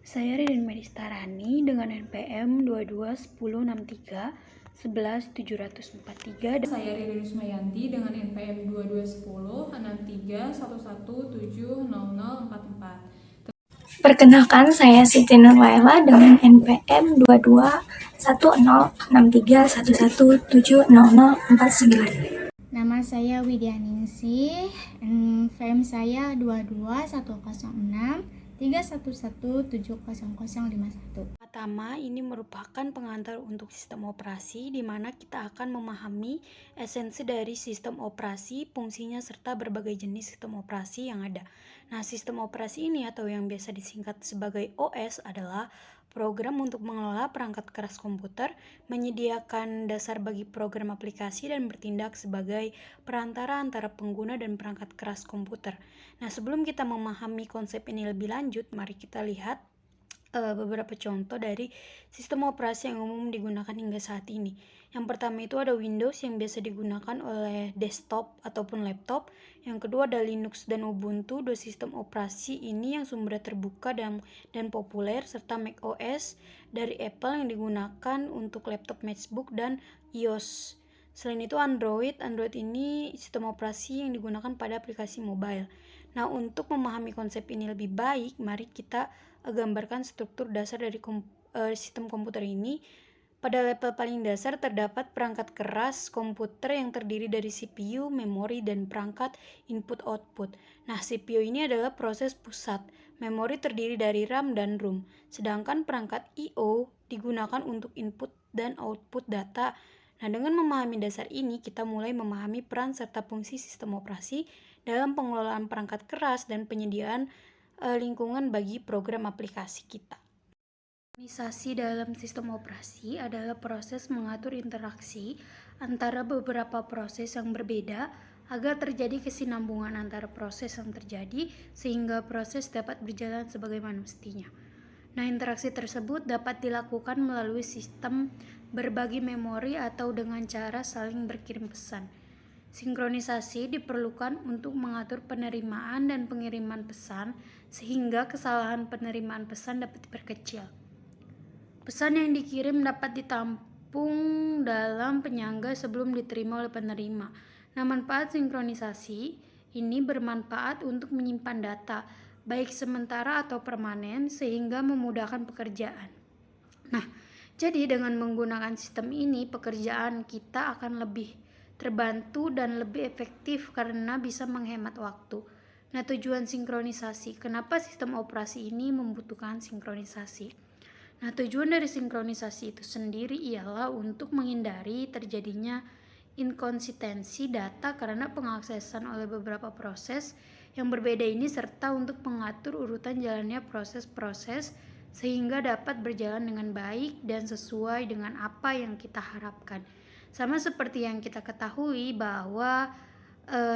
Saya Ririn Medistarani dengan NPM 221063 Saya Ririn Rusmayanti dengan NPM 22106311170044. Perkenalkan, saya Siti Nurwaela dengan NPM 22106311170049. Nama saya Widya Ningsih, NPM saya 2210631170051. Pertama, ini merupakan pengantar untuk sistem operasi di mana kita akan memahami esensi dari sistem operasi, fungsinya serta berbagai jenis sistem operasi yang ada. Nah, sistem operasi ini atau yang biasa disingkat sebagai OS adalah program untuk mengelola perangkat keras komputer, menyediakan dasar bagi program aplikasi dan bertindak sebagai perantara antara pengguna dan perangkat keras komputer. Nah, sebelum kita memahami konsep ini lebih lanjut, mari kita lihat beberapa contoh dari sistem operasi yang umum digunakan hingga saat ini. Yang pertama itu ada Windows yang biasa digunakan oleh desktop ataupun laptop. Yang kedua ada Linux dan Ubuntu, dua sistem operasi ini yang sumbernya terbuka dan populer, serta Mac OS dari Apple yang digunakan untuk laptop MacBook dan iOS. Selain itu Android ini sistem operasi yang digunakan pada aplikasi mobile. Nah, untuk memahami konsep ini lebih baik, mari kita gambarkan struktur dasar dari sistem komputer ini. Pada level paling dasar terdapat perangkat keras komputer yang terdiri dari CPU, memori, dan perangkat input-output. Nah, CPU ini adalah proses pusat. Memori terdiri dari RAM dan ROM. Sedangkan perangkat I/O digunakan untuk input dan output data. Nah, dengan memahami dasar ini, kita mulai memahami peran serta fungsi sistem operasi dalam pengelolaan perangkat keras dan penyediaan lingkungan bagi program aplikasi kita. Organisasi dalam sistem operasi adalah proses mengatur interaksi antara beberapa proses yang berbeda agar terjadi kesinambungan antara proses yang terjadi sehingga proses dapat berjalan sebagaimana mestinya. Nah, interaksi tersebut dapat dilakukan melalui sistem berbagi memori atau dengan cara saling berkirim pesan. Sinkronisasi diperlukan untuk mengatur penerimaan dan pengiriman pesan sehingga kesalahan penerimaan pesan dapat diperkecil. Pesan yang dikirim dapat ditampung dalam penyangga sebelum diterima oleh penerima. Nah, manfaat sinkronisasi ini bermanfaat untuk menyimpan data, baik sementara atau permanen, sehingga memudahkan pekerjaan. Nah, jadi dengan menggunakan sistem ini, pekerjaan kita akan lebih terbantu dan lebih efektif karena bisa menghemat waktu. Nah, tujuan sinkronisasi. Kenapa sistem operasi ini membutuhkan sinkronisasi? Nah, tujuan dari sinkronisasi itu sendiri ialah untuk menghindari terjadinya inkonsistensi data karena pengaksesan oleh beberapa proses yang berbeda ini serta untuk mengatur urutan jalannya proses-proses sehingga dapat berjalan dengan baik dan sesuai dengan apa yang kita harapkan. Sama seperti yang kita ketahui bahwa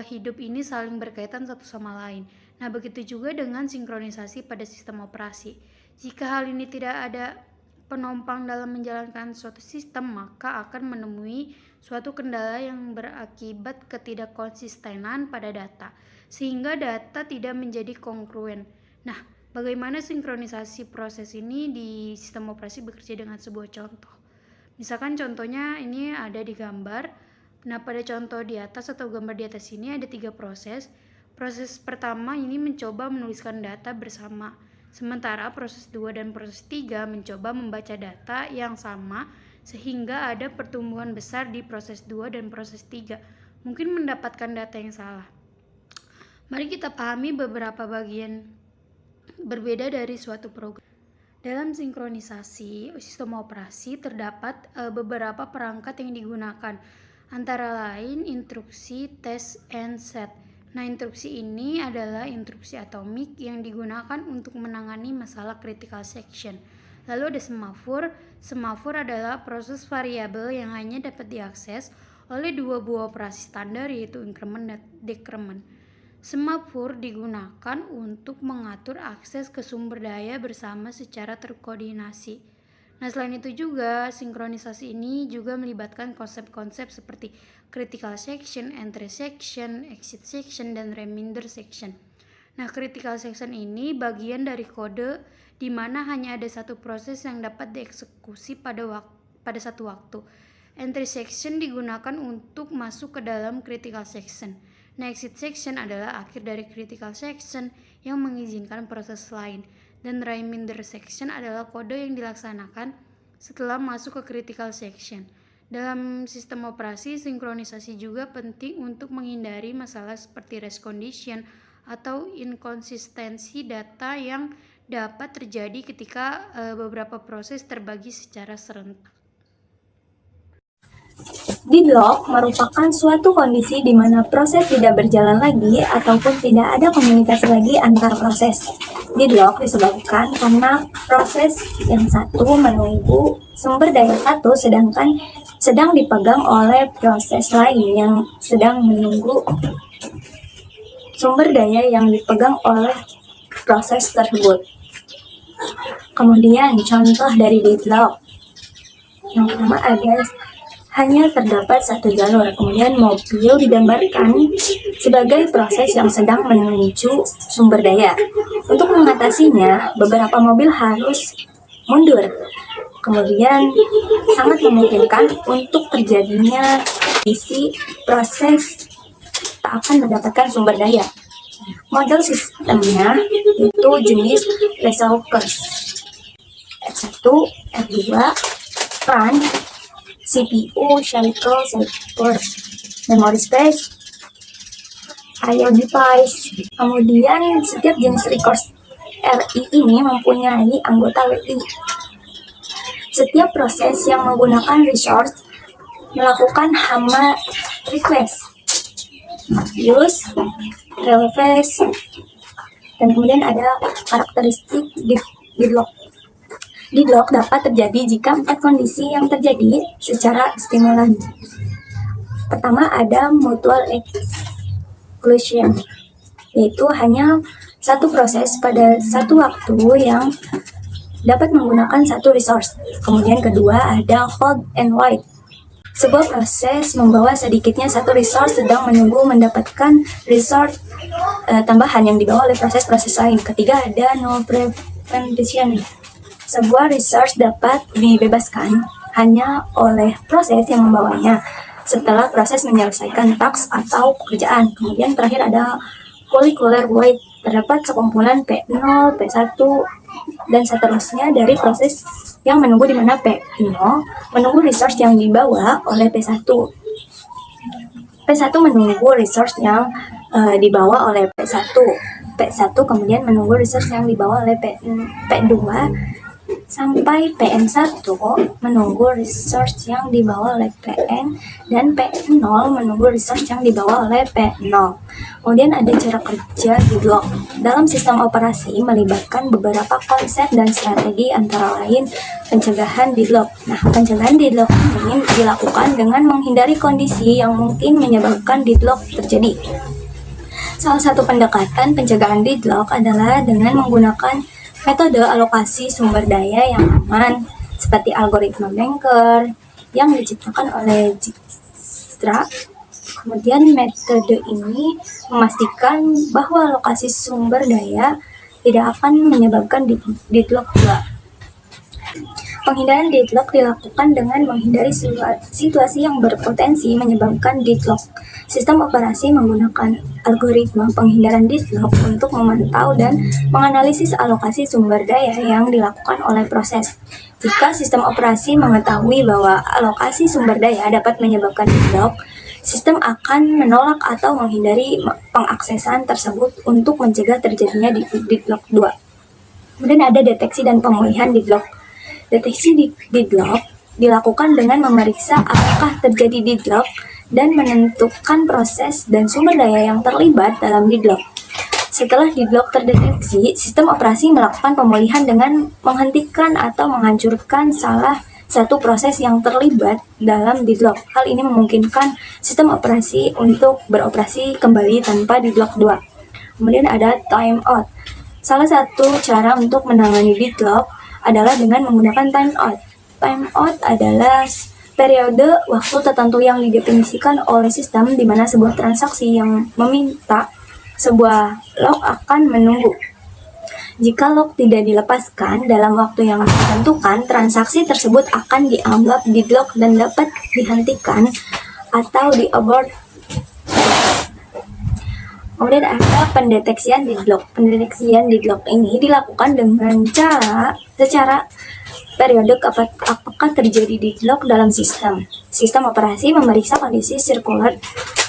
hidup ini saling berkaitan satu sama lain. Nah, begitu juga dengan sinkronisasi pada sistem operasi. Jika hal ini tidak ada penopang dalam menjalankan suatu sistem, maka akan menemui suatu kendala yang berakibat ketidakkonsistenan pada data, sehingga data tidak menjadi kongruen. Nah, bagaimana sinkronisasi proses ini di sistem operasi bekerja dengan sebuah contoh? Misalkan contohnya ini ada di gambar. Nah, pada contoh di atas atau gambar di atas ini ada 3 proses. Proses pertama ini mencoba menuliskan data bersama. Sementara proses 2 dan proses 3 mencoba membaca data yang sama sehingga ada pertumbuhan besar di proses 2 dan proses 3. Mungkin mendapatkan data yang salah. Mari kita pahami beberapa bagian berbeda dari suatu program. Dalam sinkronisasi sistem operasi terdapat beberapa perangkat yang digunakan, antara lain instruksi, test, and set. Nah, instruksi ini adalah instruksi atomik yang digunakan untuk menangani masalah critical section. Lalu ada semafor. Semafor adalah proses variabel yang hanya dapat diakses oleh dua buah operasi standar, yaitu increment dan decrement. Semafor digunakan untuk mengatur akses ke sumber daya bersama secara terkoordinasi. Nah, selain itu juga sinkronisasi ini juga melibatkan konsep-konsep seperti critical section, entry section, exit section, dan remainder section. Nah, critical section ini bagian dari kode di mana hanya ada satu proses yang dapat dieksekusi pada satu waktu. Entry section digunakan untuk masuk ke dalam critical section. Nah, exit section adalah akhir dari critical section yang mengizinkan proses lain. Dan remainder section adalah kode yang dilaksanakan setelah masuk ke critical section. Dalam sistem operasi, sinkronisasi juga penting untuk menghindari masalah seperti race condition atau inkonsistensi data yang dapat terjadi ketika beberapa proses terbagi secara serentak. Deadlock merupakan suatu kondisi di mana proses tidak berjalan lagi ataupun tidak ada komunikasi lagi antar proses. Deadlock disebabkan karena proses yang satu menunggu sumber daya satu sedang dipegang oleh proses lain yang sedang menunggu sumber daya yang dipegang oleh proses tersebut. Kemudian contoh dari deadlock. Yang pertama hanya terdapat satu jalur, kemudian mobil digambarkan sebagai proses yang sedang menuju sumber daya. Untuk mengatasinya, beberapa mobil harus mundur. Kemudian sangat memungkinkan untuk terjadinya kondisi proses tak akan mendapatkan sumber daya. Model sistemnya itu jenis resolve curve. R1, R2, run, CPU, cycle, memory space, I/O device. Kemudian setiap jenis resource RI ini mempunyai anggota WI. Setiap proses yang menggunakan resource melakukan hama request, use, request, dan kemudian ada karakteristik deadlock. Deadlock dapat terjadi jika 4 kondisi yang terjadi secara stimulan. Pertama ada mutual exclusion, yaitu hanya satu proses pada satu waktu yang dapat menggunakan satu resource. Kemudian kedua ada hold and wait. Sebuah proses membawa sedikitnya satu resource sedang menunggu mendapatkan resource tambahan yang dibawa oleh proses-proses lain. Ketiga ada no prevention. Sebuah resource dapat dibebaskan hanya oleh proses yang membawanya setelah proses menyelesaikan task atau pekerjaan. Kemudian terakhir ada molecular weight. Terdapat sekumpulan P0, P1, dan seterusnya dari proses yang menunggu di mana P0 menunggu resource yang dibawa oleh P1. P1 menunggu resource yang dibawa oleh P1. P1 kemudian menunggu resource yang dibawa oleh P2 sampai PM1 menunggu resource yang dibawa oleh PN dan P0 menunggu resource yang dibawa oleh P0. Kemudian ada cara kerja deadlock. Dalam sistem operasi melibatkan beberapa konsep dan strategi antara lain pencegahan deadlock. Nah, pencegahan deadlock ini dilakukan dengan menghindari kondisi yang mungkin menyebabkan deadlock terjadi. Salah satu pendekatan pencegahan deadlock adalah dengan menggunakan metode alokasi sumber daya yang aman, seperti algoritma Banker yang diciptakan oleh Dijkstra. Kemudian metode ini memastikan bahwa alokasi sumber daya tidak akan menyebabkan deadlock pula. Penghindaran deadlock dilakukan dengan menghindari situasi yang berpotensi menyebabkan deadlock. Sistem operasi menggunakan algoritma penghindaran deadlock untuk memantau dan menganalisis alokasi sumber daya yang dilakukan oleh proses. Jika sistem operasi mengetahui bahwa alokasi sumber daya dapat menyebabkan deadlock, sistem akan menolak atau menghindari pengaksesan tersebut untuk mencegah terjadinya deadlock 2. Kemudian ada deteksi dan pemulihan deadlock. Deteksi deadlock dilakukan dengan memeriksa apakah terjadi deadlock dan menentukan proses dan sumber daya yang terlibat dalam deadlock. Setelah deadlock terdeteksi, sistem operasi melakukan pemulihan dengan menghentikan atau menghancurkan salah satu proses yang terlibat dalam deadlock. Hal ini memungkinkan sistem operasi untuk beroperasi kembali tanpa deadlock 2. Kemudian ada timeout. Salah satu cara untuk menangani deadlock adalah dengan menggunakan timeout. Timeout adalah periode waktu tertentu yang didefinisikan oleh sistem di mana sebuah transaksi yang meminta sebuah lock akan menunggu. Jika lock tidak dilepaskan dalam waktu yang ditentukan, transaksi tersebut akan dianggap deadlock dan dapat dihentikan atau di-abort. Kemudian ada pendeteksian deadlock. Pendeteksian deadlock ini dilakukan dengan secara periodik apakah terjadi deadlock dalam sistem. Sistem operasi memeriksa kondisi circular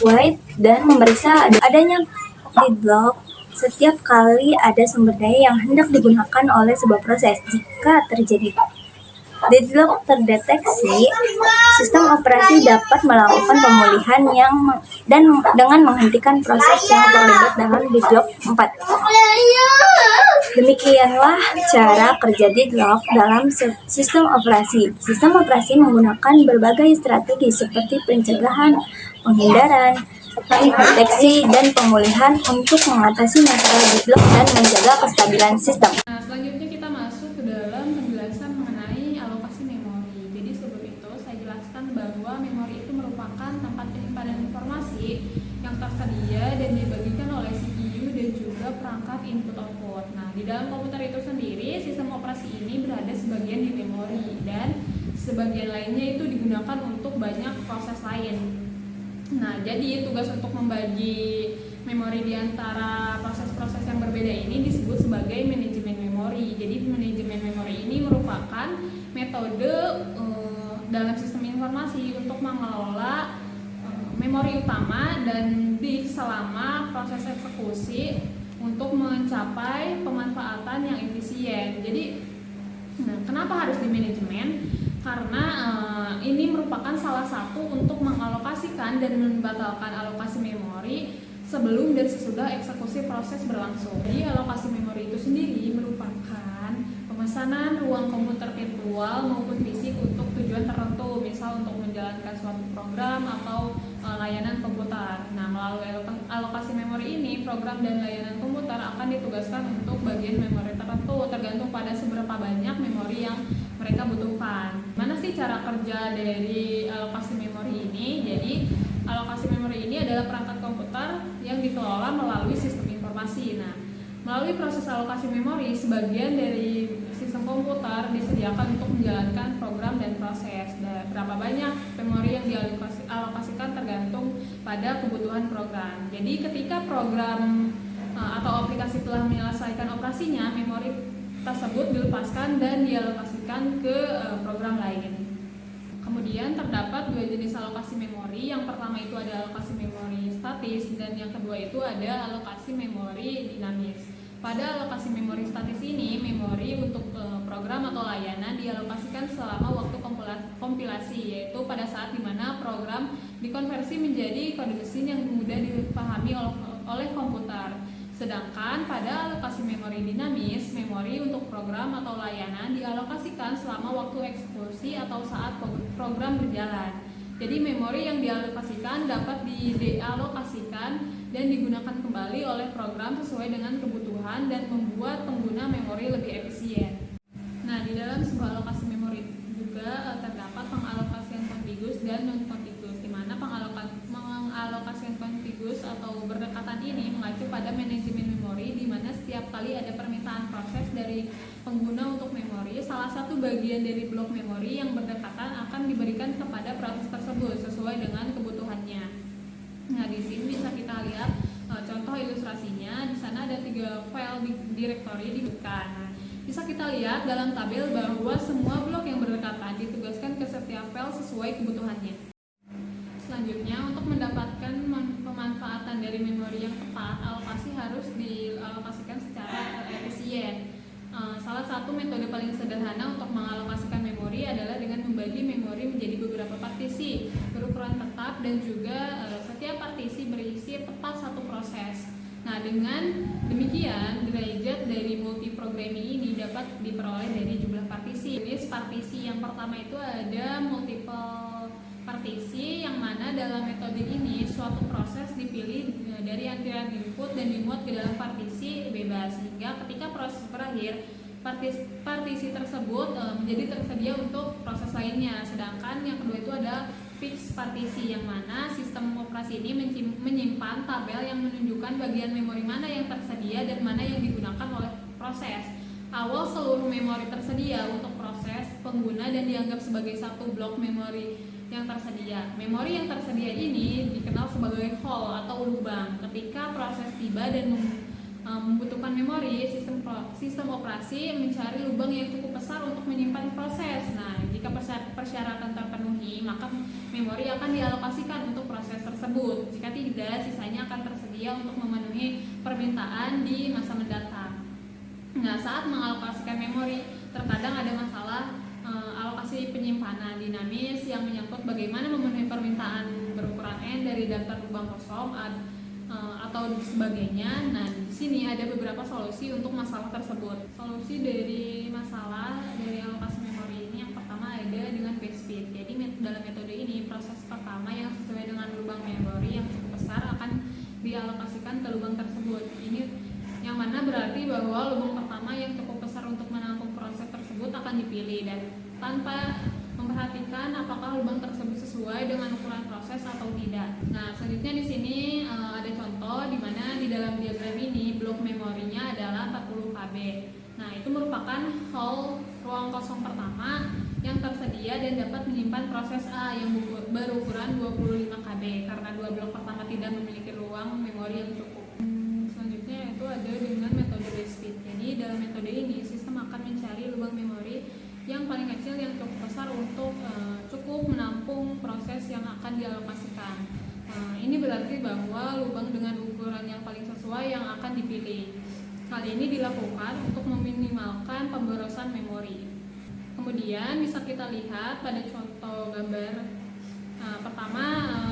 wide dan memeriksa adanya deadlock setiap kali ada sumber daya yang hendak digunakan oleh sebuah proses. Jika terjadi deadlock terdeteksi, sistem operasi dapat melakukan pemulihan dengan menghentikan proses yang terlibat dalam deadlock 4. Demikianlah cara kerja deadlock dalam sistem operasi. Sistem operasi menggunakan berbagai strategi seperti pencegahan, penghindaran, deteksi, dan pemulihan untuk mengatasi masalah deadlock dan menjaga kestabilan sistem. Nah, selanjutnya kita masuk ke dalam penjelasan mengenai alokasi memori. Jadi sebelum itu saya jelaskan bahwa memori itu merupakan tempat penyimpanan informasi yang tersedia dan dibagikan oleh CPU dan juga perangkat input output. Nah, di dalam komputer itu sendiri, sistem operasi ini berada sebagian di memori dan sebagian lainnya itu digunakan untuk banyak proses lain. Nah, jadi tugas untuk membagi memori di antara proses-proses yang berbeda ini disebut sebagai manajemen memori. Jadi manajemen memori ini merupakan metode dalam sistem informasi untuk mengelola memori utama dan selama proses eksekusi untuk mencapai pemanfaatan yang efisien. Jadi, kenapa harus di manajemen? Karena ini merupakan salah satu untuk mengalokasikan dan membatalkan alokasi memori sebelum dan sesudah eksekusi proses berlangsung. Jadi alokasi memori itu sendiri merupakan pemesanan ruang komputer virtual maupun fisik untuk tujuan tertentu, misal untuk menjalankan suatu program atau layanan komputer. Nah, melalui alokasi memori ini, program dan layanan komputer akan ditugaskan untuk bagian memori tertentu tergantung pada seberapa banyak memori yang mereka butuhkan. Mana sih cara kerja dari alokasi memori ini? Jadi, alokasi memori ini adalah perangkat komputer yang dikelola melalui sistem informasi. Nah, melalui proses alokasi memori, sebagian dari sistem komputer disediakan untuk menjalankan program dan proses. Dan berapa banyak memori yang dialokasikan tergantung pada kebutuhan program. Jadi, ketika program atau aplikasi telah menyelesaikan operasinya, memori tersebut dilepaskan dan dialokasikan ke program lain. Kemudian terdapat dua jenis alokasi memori. Yang pertama itu ada alokasi memori statis dan yang kedua itu ada alokasi memori dinamis. Pada alokasi memori statis ini, memori untuk program atau layanan dialokasikan selama waktu kompilasi, yaitu pada saat dimana program dikonversi menjadi kode mesin yang mudah dipahami oleh komputer. Sedangkan pada alokasi memori dinamis, memori untuk program atau layanan dialokasikan selama waktu eksekusi atau saat program berjalan. Jadi memori yang dialokasikan dapat didealokasikan dan digunakan kembali oleh program sesuai dengan kebutuhan dan membuat pengguna memori lebih efisien. Nah, di dalam sebuah alokasi memori juga terdapat pengalokasian kontigus dan non-kontigus, di mana pengalokasian kontigus atau berdekatan ini mengacu pada manajemen memori, di mana setiap kali ada permintaan proses dari pengguna untuk memori, salah satu bagian dari blok memori yang berdekatan akan diberikan kepada proses tersebut sesuai dengan kebutuhannya. Nah, di sini bisa kita lihat contoh ilustrasinya. Di sana ada 3 file directory diberikan. Nah, bisa kita lihat dalam tabel bahwa semua blok yang berdekatan ditugaskan ke setiap file sesuai kebutuhannya. Selanjutnya, untuk mendapatkan pemanfaatan dari memori yang tepat, alokasi harus dialokasikan secara efisien. Salah satu metode paling sederhana untuk mengalokasikan memori adalah dengan membagi memori menjadi beberapa partisi berukuran tetap dan juga setiap partisi berisi tepat satu proses. Nah, dengan demikian, derajat dari multiprogramming ini dapat diperoleh dari jumlah partisi. Jenis partisi yang pertama itu ada multiple partisi, yang mana dalam metode ini suatu proses dipilih dari antrian input dan dimuat ke dalam partisi bebas, sehingga ketika proses berakhir, partisi tersebut menjadi tersedia untuk proses lainnya. Sedangkan yang kedua itu ada fixed partisi, yang mana sistem operasi ini menyimpan tabel yang menunjukkan bagian memori mana yang tersedia dan mana yang digunakan oleh proses. Awal seluruh memori tersedia untuk proses pengguna dan dianggap sebagai satu blok memori yang tersedia. Memori yang tersedia ini dikenal sebagai hole atau lubang. Ketika proses tiba dan membutuhkan memori, sistem operasi mencari lubang yang cukup besar untuk menyimpan proses. Nah, jika persyaratan terpenuhi, maka memori akan dialokasikan untuk proses tersebut. Jika tidak, sisanya akan tersedia untuk memenuhi permintaan di masa mendatang. Nah, saat mengalokasikan memori, terkadang ada masalah alokasi penyimpanan dinamis yang menyangkut bagaimana memenuhi permintaan berukuran N dari daftar lubang kosong atau sebagainya. Nah, di sini ada beberapa solusi untuk masalah tersebut. Solusi dari masalah dari alokasi memori ini, yang pertama ada dengan base fit. Jadi dalam metode ini, proses pertama yang sesuai dengan lubang memori yang cukup besar akan dialokasikan ke lubang tersebut. Ini yang mana berarti bahwa lubang pertama yang cukup besar untuk menampung proses tersebut akan dipilih, dan tanpa memperhatikan apakah lubang tersebut sesuai dengan ukuran proses atau tidak. Nah, selanjutnya di sini ada contoh di mana di dalam diagram ini blok memorinya adalah 40 KB. Nah, itu merupakan hole ruang kosong pertama yang tersedia dan dapat menyimpan proses A yang berukuran 25 KB karena dua blok pertama tidak memiliki ruang memori yang cukup. Selanjutnya itu ada dengan metode base fit. Jadi dalam metode ini sistem akan mencari lubang memori yang paling kecil yang cukup besar untuk cukup menampung proses yang akan dialokasikan. Ini berarti bahwa lubang dengan ukuran yang paling sesuai yang akan dipilih. Hal ini dilakukan untuk meminimalkan pemborosan memori. Kemudian bisa kita lihat pada contoh gambar pertama,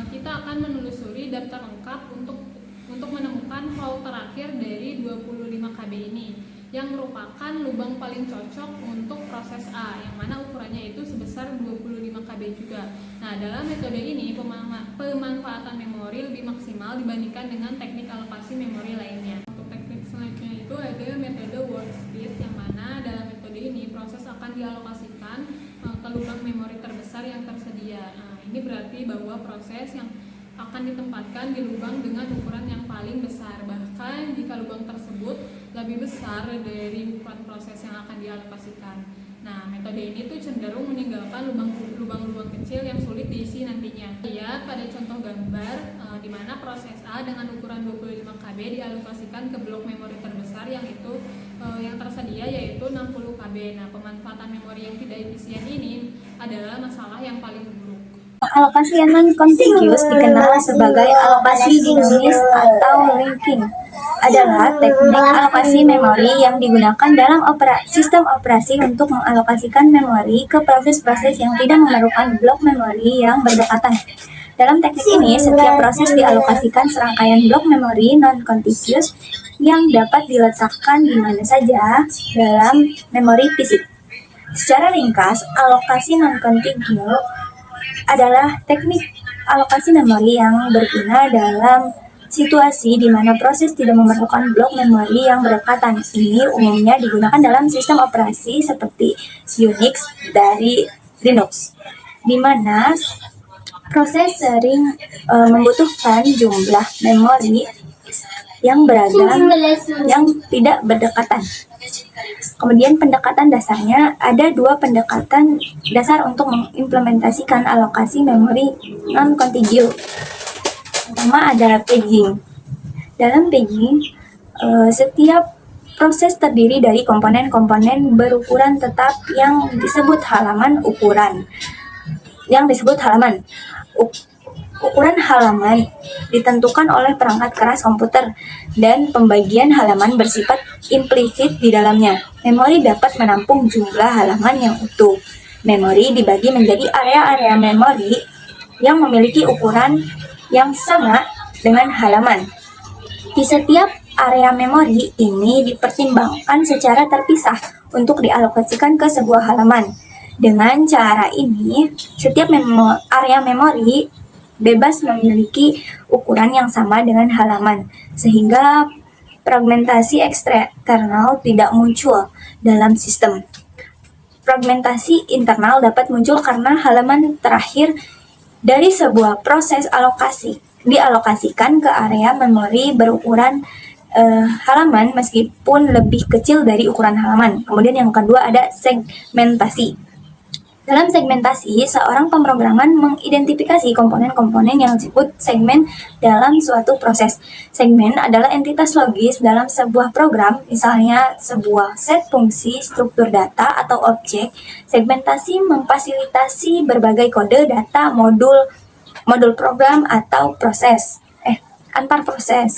kita akan menelusuri daftar lengkap untuk menemukan hole terakhir dari 25 KB ini, yang merupakan lubang paling cocok untuk proses A, yang mana ukurannya itu sebesar 25 KB juga. Nah, dalam metode ini pemanfaatan memori lebih maksimal dibandingkan dengan teknik alokasi memori lainnya. Untuk teknik selanjutnya itu ada metode warp speed, yang mana dalam metode ini proses akan dialokasikan ke lubang memori terbesar yang tersedia. Nah, ini berarti bahwa proses yang akan ditempatkan di lubang dengan ukuran yang paling besar, bahkan jika lubang tersebut lebih besar dari ukuran proses yang akan dialokasikan. Nah, metode ini tuh cenderung meninggalkan lubang-lubang kecil yang sulit diisi nantinya. Lihat pada contoh gambar di mana proses A dengan ukuran 25 KB dialokasikan ke blok memori terbesar yang tersedia yaitu 60 KB. Nah, pemanfaatan memori yang tidak efisien ini adalah masalah yang paling buruk. Alokasi yang non-contiguous dikenal sebagai alokasi dinamis atau linking. Adalah teknik alokasi memori yang digunakan dalam sistem operasi untuk mengalokasikan memori ke proses-proses yang tidak memerlukan blok memori yang berdekatan. Dalam teknik ini, setiap proses dialokasikan serangkaian blok memori non-contiguous yang dapat diletakkan di mana saja dalam memori fisik. Secara ringkas, alokasi non-contiguous adalah teknik alokasi memori yang berguna dalam situasi di mana proses tidak memerlukan blok memori yang berdekatan. Ini umumnya digunakan dalam sistem operasi seperti Unix dari Linux, di mana proses sering membutuhkan jumlah memori yang beragam yang tidak berdekatan. Kemudian pendekatan dasarnya, ada dua pendekatan dasar untuk mengimplementasikan alokasi memori non-contiguous. Pertama adalah paging. Dalam paging, setiap proses terdiri dari komponen-komponen berukuran tetap yang disebut halaman. Ukuran halaman ditentukan oleh perangkat keras komputer dan pembagian halaman bersifat implisit di dalamnya. Memori dapat menampung jumlah halaman yang utuh. Memori dibagi menjadi area-area memori yang memiliki ukuran yang sama dengan halaman. Di setiap area memori ini dipertimbangkan secara terpisah untuk dialokasikan ke sebuah halaman. Dengan cara ini, setiap area memori bebas memiliki ukuran yang sama dengan halaman, sehingga fragmentasi eksternal tidak muncul dalam sistem. Fragmentasi internal dapat muncul karena halaman terakhir dari sebuah proses alokasi dialokasikan ke area memori berukuran halaman meskipun lebih kecil dari ukuran halaman. Kemudian yang kedua ada segmentasi. Dalam segmentasi, seorang pemrograman mengidentifikasi komponen-komponen yang disebut segmen dalam suatu proses. Segmen adalah entitas logis dalam sebuah program, misalnya sebuah set fungsi, struktur data, atau objek. Segmentasi memfasilitasi berbagai kode data, modul program atau antar proses,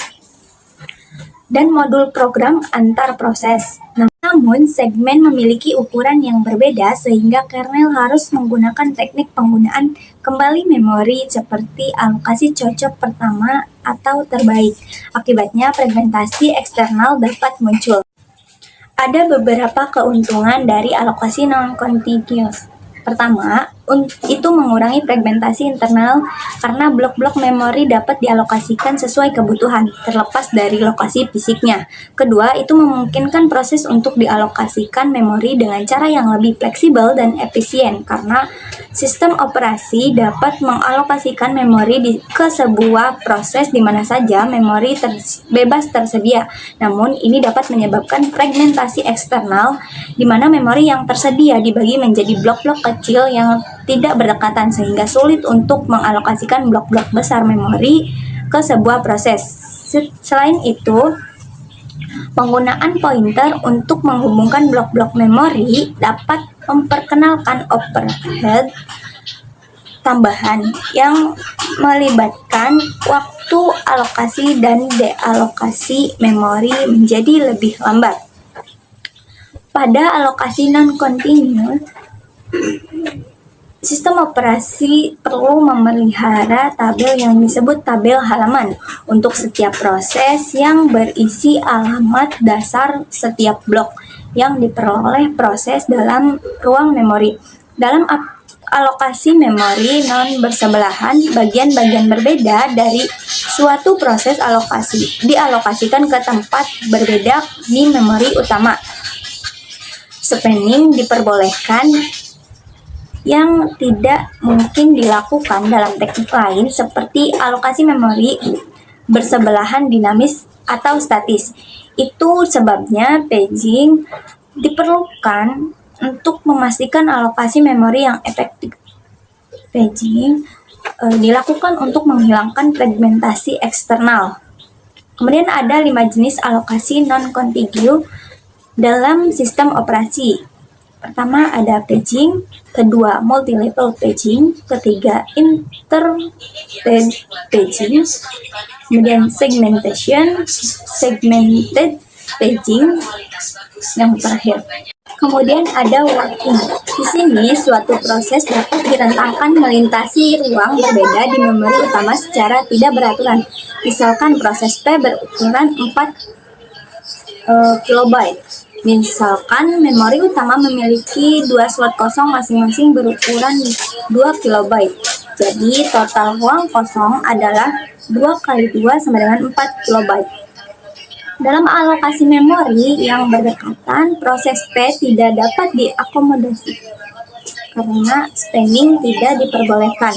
dan modul program antar proses. Namun, segmen memiliki ukuran yang berbeda sehingga kernel harus menggunakan teknik penggunaan kembali memori seperti alokasi cocok pertama atau terbaik. Akibatnya, fragmentasi eksternal dapat muncul. Ada beberapa keuntungan dari alokasi non-contiguous. Pertama, itu mengurangi fragmentasi internal karena blok-blok memori dapat dialokasikan sesuai kebutuhan, terlepas dari lokasi fisiknya. Kedua, itu memungkinkan proses untuk dialokasikan memori dengan cara yang lebih fleksibel dan efisien karena sistem operasi dapat mengalokasikan memori ke sebuah proses di mana saja memori bebas tersedia. Namun, ini dapat menyebabkan fragmentasi eksternal di mana memori yang tersedia dibagi menjadi blok-blok kecil yang tidak berdekatan sehingga sulit untuk mengalokasikan blok-blok besar memori ke sebuah proses. Selain itu, penggunaan pointer untuk menghubungkan blok-blok memori dapat memperkenalkan overhead tambahan yang melibatkan waktu alokasi dan dealokasi memori menjadi lebih lambat. Pada alokasi non-continuous, sistem operasi perlu memelihara tabel yang disebut tabel halaman untuk setiap proses yang berisi alamat dasar setiap blok yang diperoleh proses dalam ruang memori. Dalam alokasi memori non-bersebelahan, bagian-bagian berbeda dari suatu proses dialokasikan ke tempat berbeda di memori utama. Spanning diperbolehkan yang tidak mungkin dilakukan dalam teknik lain seperti alokasi memori bersebelahan dinamis atau statis. Itu sebabnya paging diperlukan untuk memastikan alokasi memori yang efektif. Paging dilakukan untuk menghilangkan fragmentasi eksternal. Kemudian ada 5 jenis alokasi non-contiguous dalam sistem operasi. Pertama ada paging, kedua multi-level paging, ketiga inter-thread paging, kemudian segmented paging, yang terakhir. Kemudian ada working. Di sini suatu proses dapat direntangkan melintasi ruang berbeda di memori utama secara tidak beraturan. Misalkan proses P berukuran 4 kilobyte. Misalkan memori utama memiliki 2 slot kosong masing-masing berukuran 2 kilobyte. Jadi total ruang kosong adalah 2 kali 2 sama dengan 4 kilobyte. Dalam alokasi memori yang berdekatan, proses P tidak dapat diakomodasi karena spanning tidak diperbolehkan.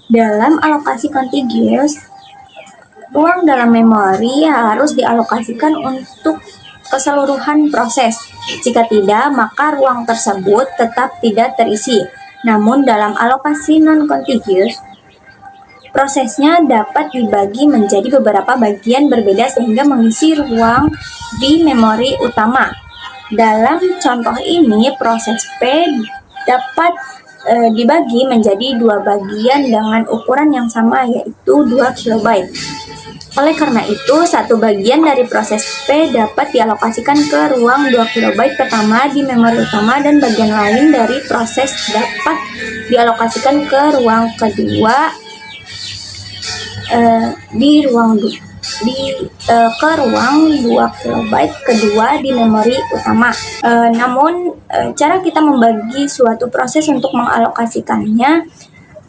Dalam alokasi contiguous, ruang dalam memori harus dialokasikan untuk keseluruhan proses. Jika tidak, maka ruang tersebut tetap tidak terisi. Namun dalam alokasi non-contiguous, prosesnya dapat dibagi menjadi beberapa bagian berbeda sehingga mengisi ruang di memori utama. Dalam contoh ini, proses P dapat dibagi menjadi 2 bagian dengan ukuran yang sama, yaitu 2 kilobyte. Oleh karena itu, satu bagian dari proses P dapat dialokasikan ke ruang 2 kilobyte pertama di memori utama dan bagian lain dari proses dapat dialokasikan ke ruang kedua ke ruang 2 kilobyte kedua di memori utama. Namun, cara kita membagi suatu proses untuk mengalokasikannya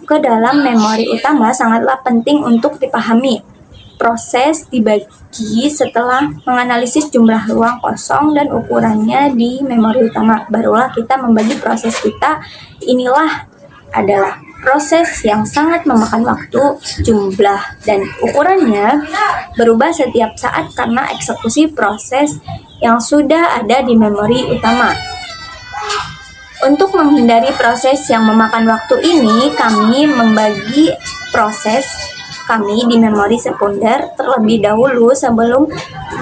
ke dalam memori utama sangatlah penting untuk dipahami. Proses dibagi setelah menganalisis jumlah ruang kosong dan ukurannya di memori utama. Barulah kita membagi proses kita. Inilah adalah proses yang sangat memakan waktu, jumlah, dan ukurannya berubah setiap saat karena eksekusi proses yang sudah ada di memori utama. Untuk menghindari proses yang memakan waktu ini, kami membagi proses kami di memori sekunder terlebih dahulu sebelum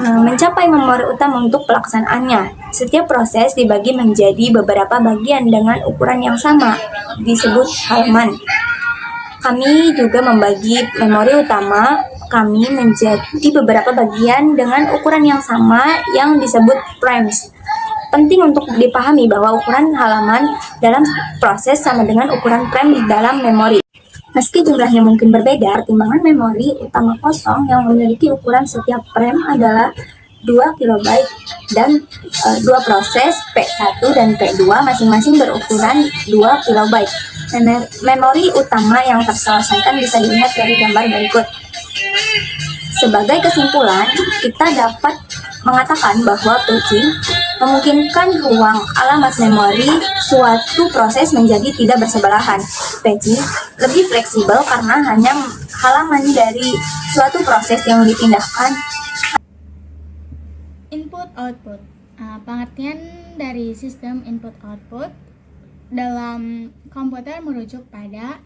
mencapai memori utama untuk pelaksanaannya. Setiap proses dibagi menjadi beberapa bagian dengan ukuran yang sama, disebut halaman. Kami juga membagi memori utama kami menjadi beberapa bagian dengan ukuran yang sama yang disebut frames. Penting untuk dipahami bahwa ukuran halaman dalam proses sama dengan ukuran frame di dalam memori. Meski jumlahnya mungkin berbeda, timbangan memori utama kosong yang memiliki ukuran setiap frame adalah 2 KB dan dua proses P1 dan P2 masing-masing berukuran 2 KB. Memori utama yang terselesaikan bisa dilihat dari gambar berikut. Sebagai kesimpulan, kita dapat mengatakan bahwa paging memungkinkan ruang alamat memori suatu proses menjadi tidak bersebelahan. Paging lebih fleksibel karena hanya halaman dari suatu proses yang dipindahkan. Input-output. Pengertian dari sistem input-output dalam komputer merujuk pada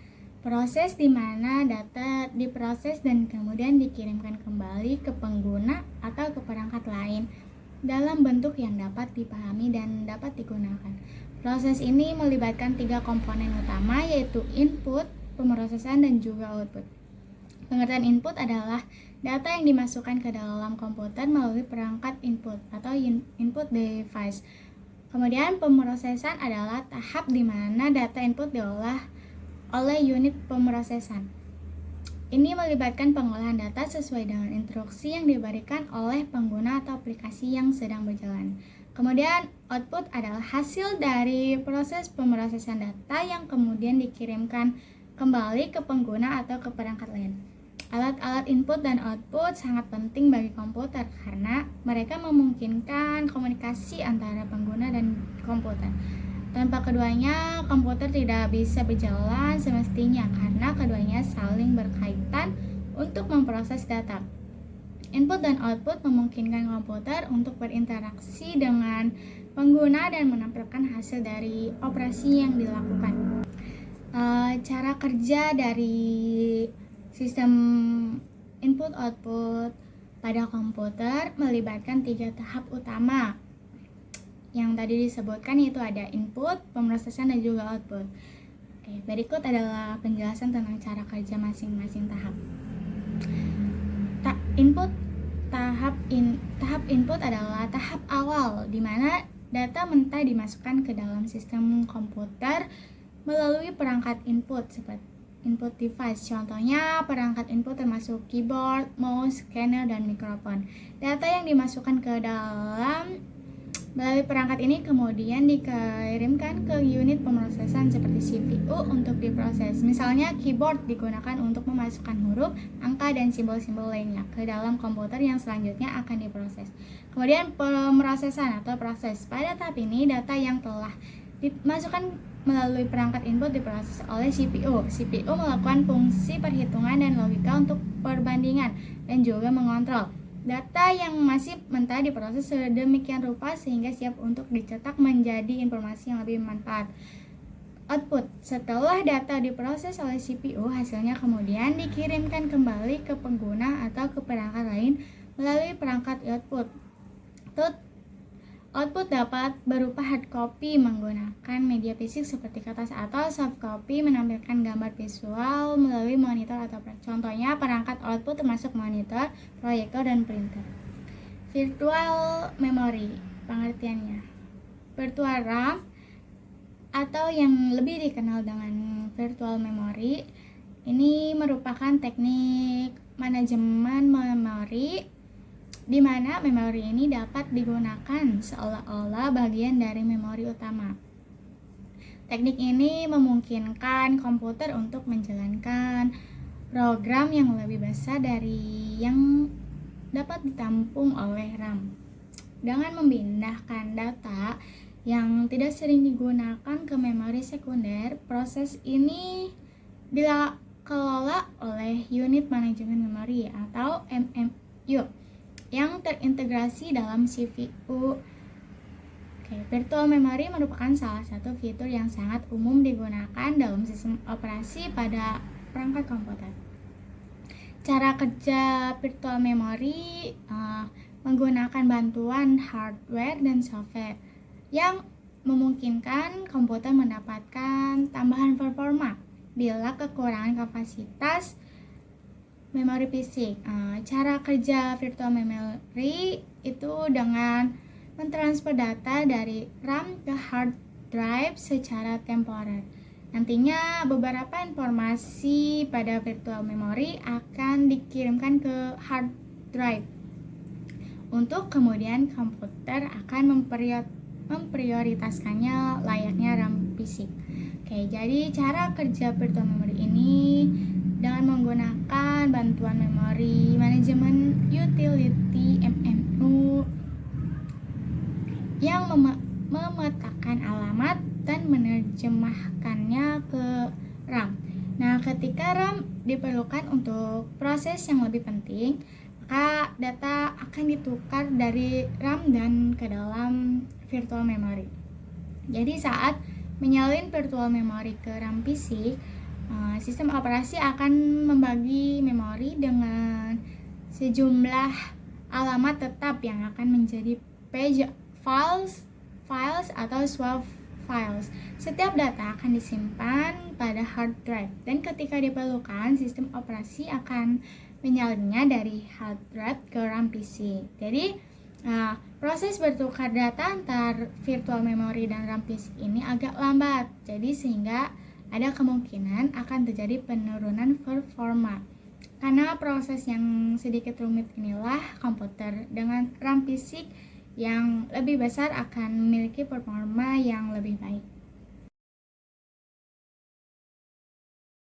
proses di mana data diproses dan kemudian dikirimkan kembali ke pengguna atau ke perangkat lain dalam bentuk yang dapat dipahami dan dapat digunakan. Proses ini melibatkan 3 komponen utama, yaitu input, pemrosesan, dan juga output. Pengertian input adalah data yang dimasukkan ke dalam komputer melalui perangkat input atau input device. Kemudian pemrosesan adalah tahap di mana data input diolah oleh unit pemrosesan. Ini melibatkan pengolahan data sesuai dengan instruksi yang diberikan oleh pengguna atau aplikasi yang sedang berjalan. Kemudian output adalah hasil dari proses pemrosesan data yang kemudian dikirimkan kembali ke pengguna atau ke perangkat lain. Alat-alat input dan output sangat penting bagi komputer karena mereka memungkinkan komunikasi antara pengguna dan komputer. Tanpa keduanya, komputer tidak bisa berjalan semestinya karena keduanya saling berkaitan untuk memproses data. Input dan output memungkinkan komputer untuk berinteraksi dengan pengguna dan menampilkan hasil dari operasi yang dilakukan. Cara kerja dari sistem input-output pada komputer melibatkan 3 tahap utama yang tadi disebutkan, yaitu ada input, pemrosesan, dan juga output. Oke, berikut adalah penjelasan tentang cara kerja masing-masing tahap. Tahap input adalah tahap awal di mana data mentah dimasukkan ke dalam sistem komputer melalui perangkat input seperti input device. Contohnya perangkat input termasuk keyboard, mouse, scanner, dan mikrofon. Data yang dimasukkan ke dalam melalui perangkat ini kemudian dikirimkan ke unit pemrosesan seperti CPU untuk diproses. Misalnya keyboard digunakan untuk memasukkan huruf, angka, dan simbol-simbol lainnya ke dalam komputer yang selanjutnya akan diproses. Kemudian pemrosesan atau proses. Pada tahap ini data yang telah dimasukkan melalui perangkat input diproses oleh CPU. CPU melakukan fungsi perhitungan dan logika untuk perbandingan dan juga mengontrol. Data yang masih mentah diproses sedemikian rupa sehingga siap untuk dicetak menjadi informasi yang lebih bermanfaat. Output. Setelah data diproses oleh CPU, hasilnya kemudian dikirimkan kembali ke pengguna atau ke perangkat lain melalui perangkat output. Output dapat berupa hard copy menggunakan media fisik seperti kertas atau soft copy menampilkan gambar visual melalui monitor atau contohnya perangkat output termasuk monitor, proyektor, dan printer. Virtual memory, pengertiannya. Virtual RAM atau yang lebih dikenal dengan virtual memory ini merupakan teknik manajemen memori di mana memori ini dapat digunakan seolah-olah bagian dari memori utama. Teknik ini memungkinkan komputer untuk menjalankan program yang lebih besar dari yang dapat ditampung oleh RAM. Dengan memindahkan data yang tidak sering digunakan ke memori sekunder, proses ini dikelola oleh unit manajemen memori atau MMU yang terintegrasi dalam CPU. Virtual memory merupakan salah satu fitur yang sangat umum digunakan dalam sistem operasi pada perangkat komputer. Cara kerja virtual memory menggunakan bantuan hardware dan software yang memungkinkan komputer mendapatkan tambahan performa bila kekurangan kapasitas memori fisik. Cara kerja virtual memory itu dengan mentransfer data dari RAM ke hard drive secara temporer. Nantinya beberapa informasi pada virtual memory akan dikirimkan ke hard drive untuk kemudian komputer akan memprioritaskannya layaknya RAM fisik. Jadi cara kerja virtual memory ini dengan menggunakan bantuan memori manajemen utility MMU yang memetakan alamat dan menerjemahkannya ke RAM. Nah, ketika RAM diperlukan untuk proses yang lebih penting, maka data akan ditukar dari RAM dan ke dalam virtual memory. Jadi saat menyalin virtual memory ke RAM fisik, sistem operasi akan membagi memori dengan sejumlah alamat tetap yang akan menjadi page files atau swap files. Setiap data akan disimpan pada hard drive dan ketika diperlukan sistem operasi akan menyalinnya dari hard drive ke RAM PC. Jadi proses bertukar data antar virtual memory dan RAM PC ini agak lambat. Jadi sehingga ada kemungkinan akan terjadi penurunan performa. Karena proses yang sedikit rumit inilah komputer dengan RAM fisik yang lebih besar akan memiliki performa yang lebih baik.